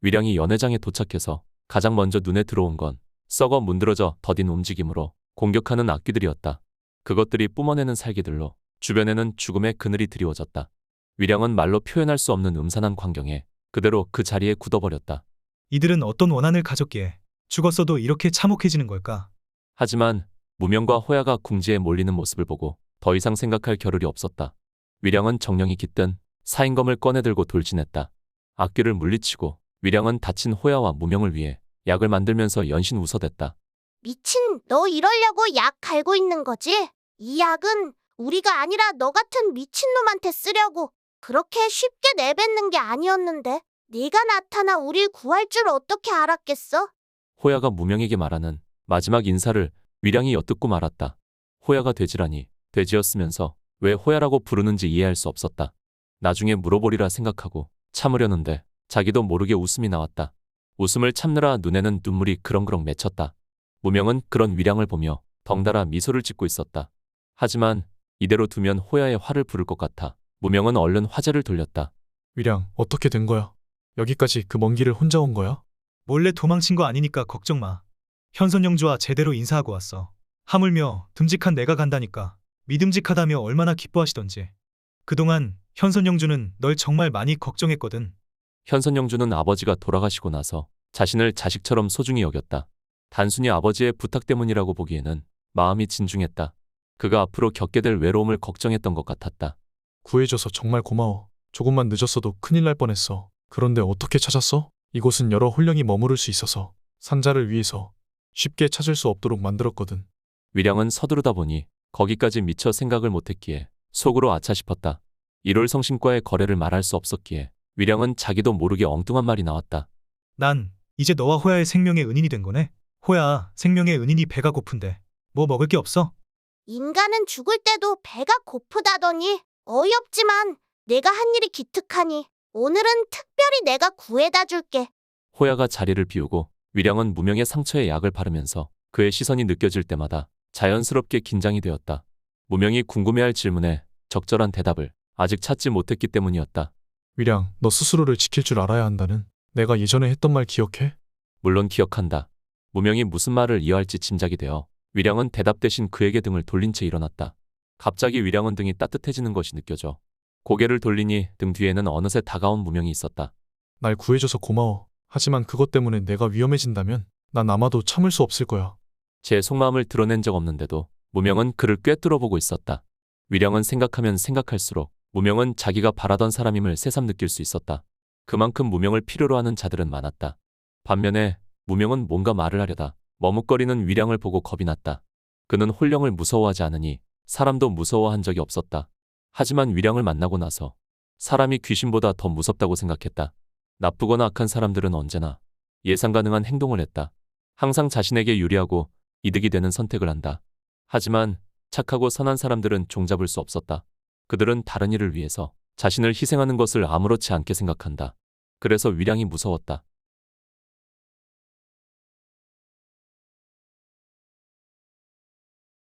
위량이 연회장에 도착해서 가장 먼저 눈에 들어온 건 썩어 문드러져 더딘 움직임으로 공격하는 악귀들이었다. 그것들이 뿜어내는 살기들로 주변에는 죽음의 그늘이 드리워졌다. 위량은 말로 표현할 수 없는 음산한 광경에 그대로 그 자리에 굳어버렸다. 이들은 어떤 원한을 가졌기에 죽었어도 이렇게 참혹해지는 걸까? 하지만 무명과 호야가 궁지에 몰리는 모습을 보고 더 이상 생각할 겨를이 없었다. 위량은 정령이 깃든 사인검을 꺼내들고 돌진했다. 악귀를 물리치고 위량은 다친 호야와 무명을 위해 약을 만들면서 연신 웃어댔다. 미친, 너 이러려고 약 갈고 있는 거지? 이 약은 우리가 아니라 너 같은 미친놈한테 쓰려고 그렇게 쉽게 내뱉는 게 아니었는데 네가 나타나 우릴 구할 줄 어떻게 알았겠어? 호야가 무명에게 말하는 마지막 인사를 위량이 엿듣고 말았다. 호야가 돼지라니 돼지였으면서 왜 호야라고 부르는지 이해할 수 없었다. 나중에 물어보리라 생각하고 참으려는데 자기도 모르게 웃음이 나왔다. 웃음을 참느라 눈에는 눈물이 그렁그렁 맺혔다. 무명은 그런 위량을 보며 덩달아 미소를 짓고 있었다. 하지만 이대로 두면 호야의 화를 부를 것 같아 무명은 얼른 화제를 돌렸다. 위량, 어떻게 된 거야? 여기까지 그 먼 길을 혼자 온 거야? 몰래 도망친 거 아니니까 걱정 마. 현선영주와 제대로 인사하고 왔어. 하물며 듬직한 내가 간다니까. 믿음직하다며 얼마나 기뻐하시던지. 그동안 현선영주는 널 정말 많이 걱정했거든. 현선영주는 아버지가 돌아가시고 나서 자신을 자식처럼 소중히 여겼다. 단순히 아버지의 부탁 때문이라고 보기에는 마음이 진중했다. 그가 앞으로 겪게 될 외로움을 걱정했던 것 같았다. 구해줘서 정말 고마워. 조금만 늦었어도 큰일 날 뻔했어. 그런데 어떻게 찾았어? 이곳은 여러 혼령이 머무를 수 있어서 상자를 위해서 쉽게 찾을 수 없도록 만들었거든. 위량은 서두르다 보니 거기까지 미처 생각을 못했기에 속으로 아차 싶었다. 일월성심과의 거래를 말할 수 없었기에 위량은 자기도 모르게 엉뚱한 말이 나왔다. 난 이제 너와 호야의 생명의 은인이 된 거네. 호야, 생명의 은인이 배가 고픈데 뭐 먹을 게 없어? 인간은 죽을 때도 배가 고프다더니 어이없지만 내가 한 일이 기특하니 오늘은 특별히 내가 구해다 줄게. 호야가 자리를 비우고 위량은 무명의 상처에 약을 바르면서 그의 시선이 느껴질 때마다 자연스럽게 긴장이 되었다. 무명이 궁금해할 질문에 적절한 대답을 아직 찾지 못했기 때문이었다. 위량, 너 스스로를 지킬 줄 알아야 한다는 내가 예전에 했던 말 기억해? 물론 기억한다. 무명이 무슨 말을 이어할지 짐작이 되어 위량은 대답 대신 그에게 등을 돌린 채 일어났다. 갑자기 위량은 등이 따뜻해지는 것이 느껴져 고개를 돌리니 등 뒤에는 어느새 다가온 무명이 있었다. 날 구해줘서 고마워. 하지만 그것 때문에 내가 위험해진다면 난 아마도 참을 수 없을 거야. 제 속마음을 드러낸 적 없는데도 무명은 그를 꿰뚫어보고 있었다. 위량은 생각하면 생각할수록 무명은 자기가 바라던 사람임을 새삼 느낄 수 있었다. 그만큼 무명을 필요로 하는 자들은 많았다. 반면에 무명은 뭔가 말을 하려다 머뭇거리는 위량을 보고 겁이 났다. 그는 혼령을 무서워하지 않으니 사람도 무서워한 적이 없었다. 하지만 위량을 만나고 나서 사람이 귀신보다 더 무섭다고 생각했다. 나쁘거나 악한 사람들은 언제나 예상 가능한 행동을 했다. 항상 자신에게 유리하고 이득이 되는 선택을 한다. 하지만 착하고 선한 사람들은 종잡을 수 없었다. 그들은 다른 일을 위해서 자신을 희생하는 것을 아무렇지 않게 생각한다. 그래서 위량이 무서웠다.